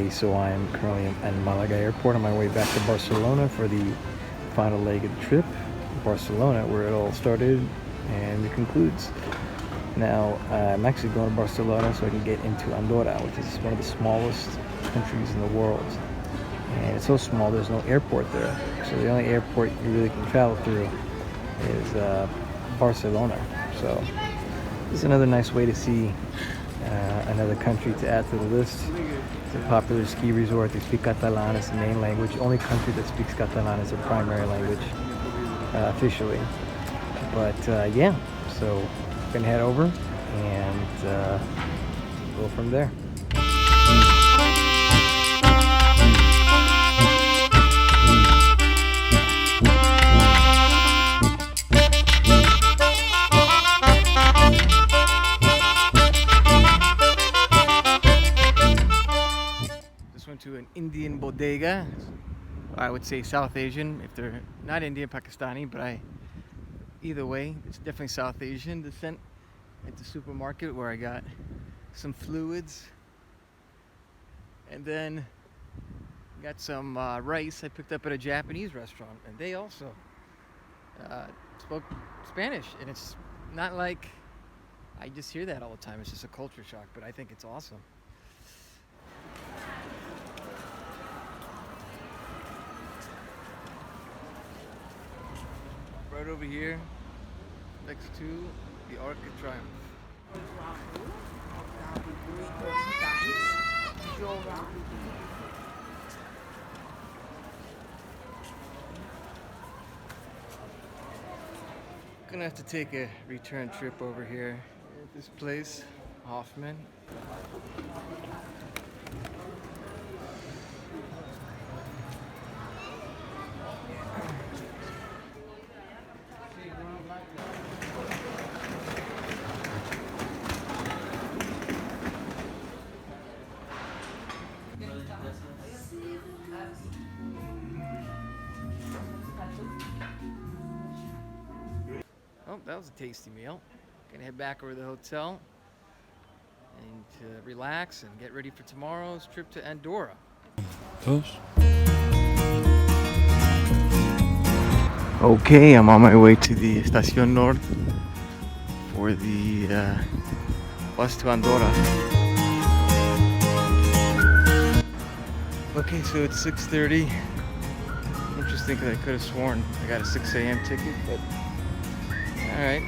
3:30, so I am currently at Malaga Airport on my way back to Barcelona for the final leg of the trip. Barcelona, where it all started and it concludes. Now, I'm actually going to Barcelona so I can get into Andorra, which is one of the smallest countries in the world. And it's so small, there's no airport there. So the only airport you really can travel through is Barcelona. So this is another nice way to see another country to add to the list. It's a popular ski resort. They speak Catalan as the main language. Only country that speaks Catalan as their primary language officially. But yeah, so we're gonna head over and go from there. To an Indian bodega, I would say South Asian if they're not Indian, Pakistani, but either way it's definitely South Asian descent. At the supermarket where I got some fluids and then got some rice I picked up at a Japanese restaurant, and they also spoke Spanish, and it's not like I just hear that all the time. It's just a culture shock, but I think it's awesome. Right over here, next to the Arc of Triumph. Gonna have to take a return trip over here at this place, Hoffman. Oh, that was a tasty meal. Gonna head back over to the hotel and relax and get ready for tomorrow's trip to Andorra. Okay, I'm on my way to the Estación Norte for the bus to Andorra. Okay, so it's 6:30. Interesting, because I could have sworn I got a 6 a.m. ticket, but alright.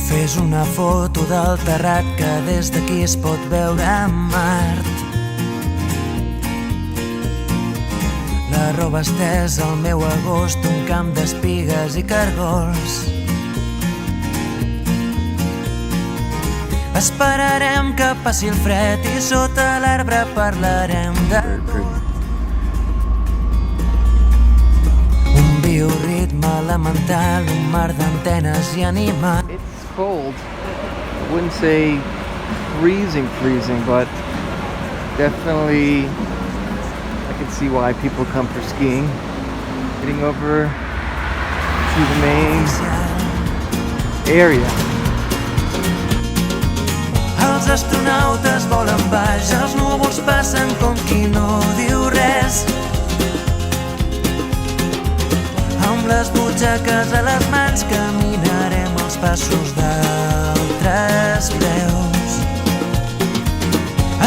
Fes una foto del terrat que des d'aquí es pot veure Mart. La roba estesa al meu agost, un camp d'espigues i cargols. Esperarem que passi el fred i sota l'arbre parlarem de un bioritme elemental, un mar d'antenes i animals. It's cold. I wouldn't say freezing, but definitely I can see why people come for skiing. Getting over to the main area. Els astronautes volen baix, els núvols passen com qui no diu res. Amb les butxaques a les mans caminarem els passos d'altres preus.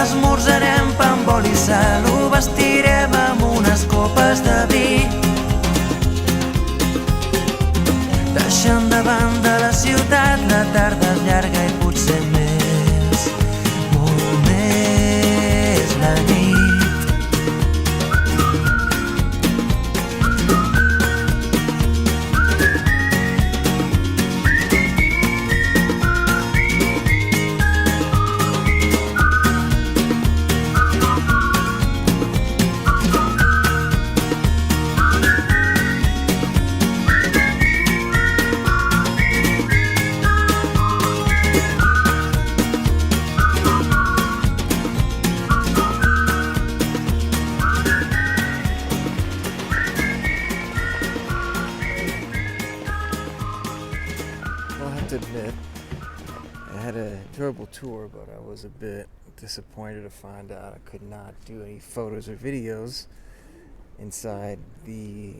Esmorzarem pa amb oli i sal, ho vestirem amb unes copes de vi. Deixant de banda la ciutat, la tarda és llarga i potser més, molt més la nit. had a enjoyable tour, but I was a bit disappointed to find out I could not do any photos or videos inside the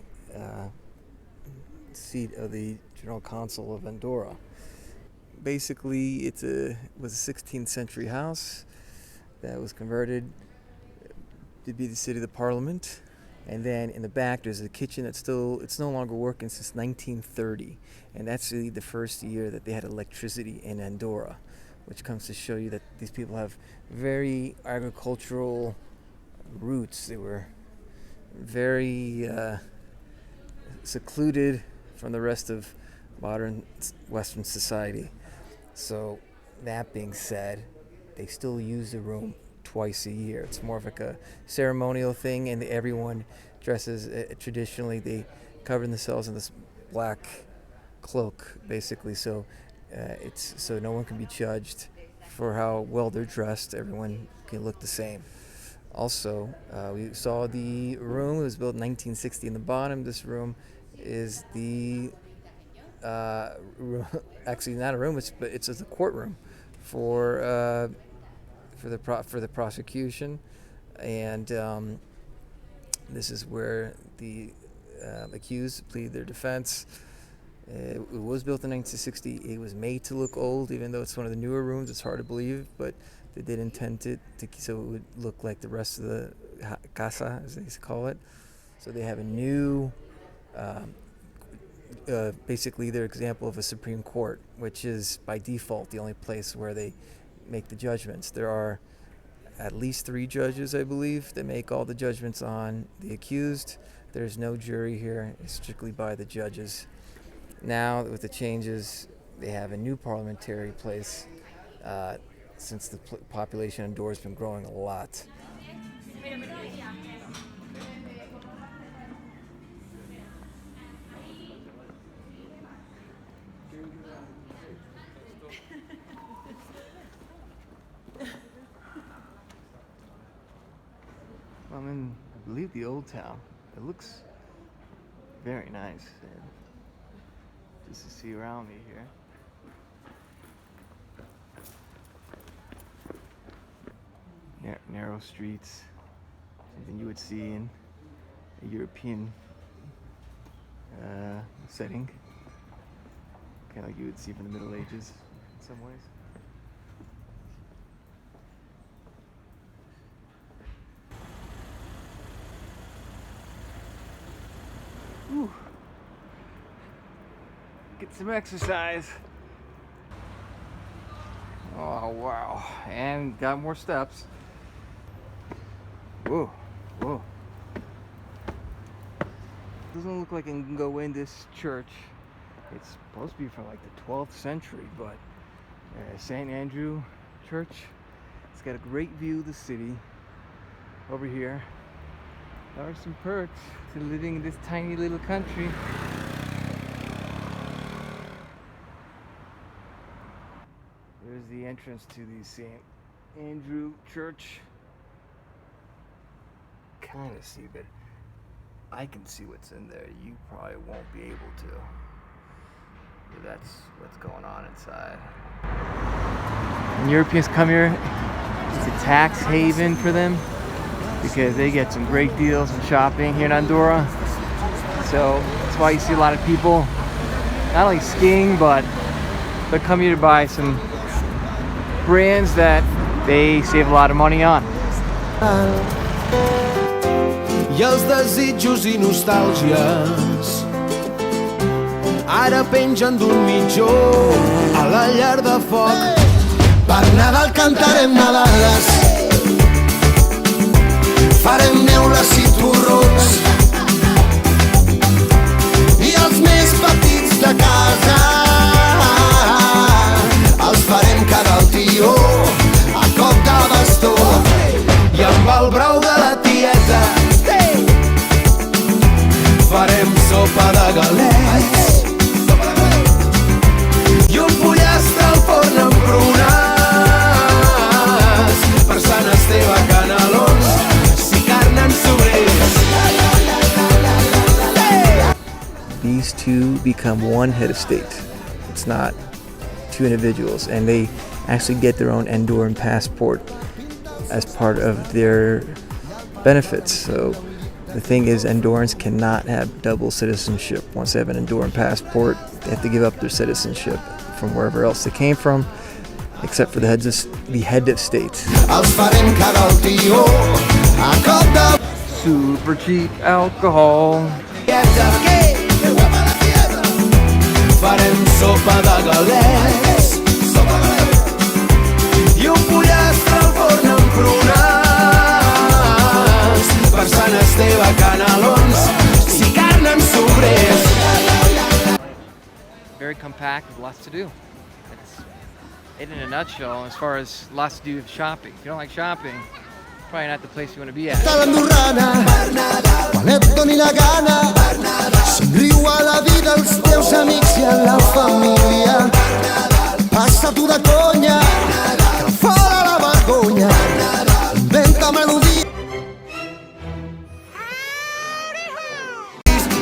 seat of the General Consul of Andorra. Basically, it was a 16th century house that was converted to be the seat of the Parliament. And then in the back, there's a kitchen it's no longer working since 1930. And that's really the first year that they had electricity in Andorra, which comes to show you that these people have very agricultural roots. They were very secluded from the rest of modern Western society. So that being said, they still use the room twice a year. It's more of like a ceremonial thing, and everyone dresses traditionally. They cover themselves in this black cloak, basically, so so no one can be judged for how well they're dressed. Everyone can look the same. Also, we saw the room. It was built in 1960. In the bottom, this room is the actually not a room, but it's a courtroom for the prosecution, and this is where the accused plead their defense. It was built in 1960. It was made to look old, even though it's one of the newer rooms. It's hard to believe, but they did intend it to so it would look like the rest of the Casa, as they call it. So they have a new, basically their example of a Supreme Court, which is by default the only place where they make the judgments. There are at least 3 judges, I believe, that make all the judgments on the accused. There's no jury here. It's strictly by the judges. Now, with the changes, they have a new parliamentary place since the population in Andorra has been growing a lot. I'm in, I believe, the old town. It looks very nice. And just to see around me here. Narrow streets, something you would see in a European setting, kind of like you would see from the Middle Ages in some ways. Whew. Get some exercise. Oh wow, and got more steps. Whoa, whoa. Doesn't look like I can go in this church. It's supposed to be from like the 12th century, but St. Andrew Church. It's got a great view of the city over here. There are some perks to living in this tiny little country. There's the entrance to the St. Andrew Church. Kind of see, but I can see what's in there. You probably won't be able to. But that's what's going on inside. When Europeans come here, it's a tax haven for them because they get some great deals on shopping here in Andorra. So that's why you see a lot of people not only skiing, but they come here to buy some brands that they save a lot of money on. I els desitjos i nostàlgies ara pengen d'un mitjó a la llar de foc. Per Nadal cantarem nadales, farem neules i torrons, i els més petits de casa els farem quedar al tió a cop de bastó, i amb el brou de la tieta farem sopa de galets i un pollastre al forn amb prunes. Per Sant Esteve canelons, si carn en sobrers. These two become one head of state. It's not two individuals, and they actually get their own Andorran passport as part of their benefits. So the thing is, Andorrans cannot have double citizenship. Once they have an Andorran passport, they have to give up their citizenship from wherever else they came from, except for the head of states. Super cheap alcohol. Farem sopa de galets i un pollastre al forn amb prunes, per Sant Esteve canelons i carn amb sobrers. Very compact with lots to do. It's it in a nutshell as far as lots to do with shopping. If you don't like shopping, probably not the place you want to be at. L'andorrana, quan et doni la gana, somriu a la vida, als teus amics i a la família. Passa tu de conya, que fora la vergonya, inventa melodia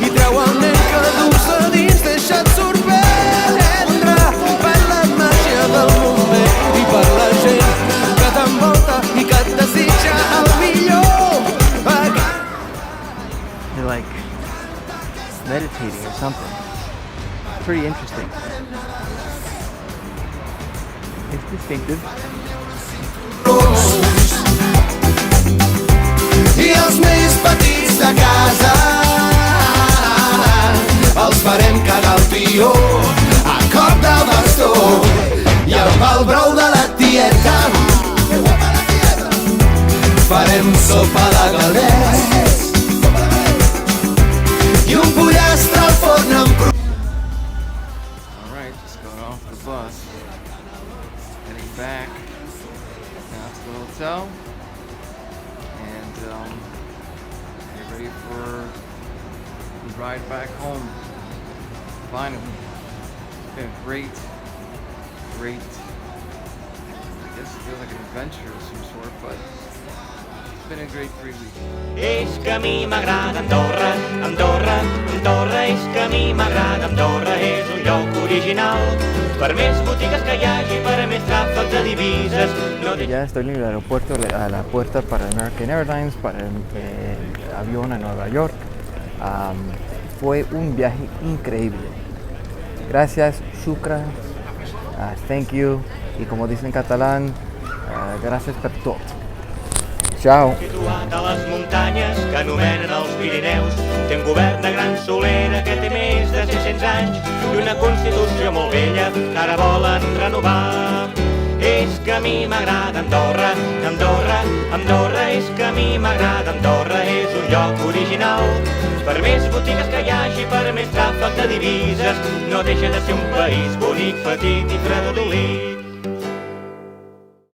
i treu el nen que dus a dins, deixa't sorprendre per la màgia del moment i per la gent que t'envolta i que et desitja el millor. You're like meditating or something. Pretty interesting. It's distinctive. I els més petits de casa els farem cagar el tió a cop de bastó i amb el brou de la tieta farem sopa de galets i un pollastre al forn amb Alright, just got off the bus. Heading back now to the hotel. And get ready for the ride back home. Finally. It's been a great, I guess it feels like an adventure of some sort, but it's been a great 3 weeks. És que a mi m'agrada Andorra, Andorra, Andorra, és que a mi m'agrada Andorra, és un lloc original. Per més botigues que hi hagi, per més tràfic de divises, no Ya estoy en el aeropuerto, a la puerta para American Airlines, para el avión a Nueva York. Fue un viaje increíble. Gracias, shukran, thank you, y como dicen en catalán, gracias per tot. Ciao. situat a les muntanyes que anomenen els Pirineus. Té un govern de gran solera que té més de 600 anys i una Constitució molt vella que ara volen renovar. És que a mi m'agrada Andorra, Andorra, Andorra, és que a mi m'agrada Andorra, és un lloc original. Per més botigues que hi hagi, per més tràfic de divises, no deixa de ser un país bonic, petit i fredolit.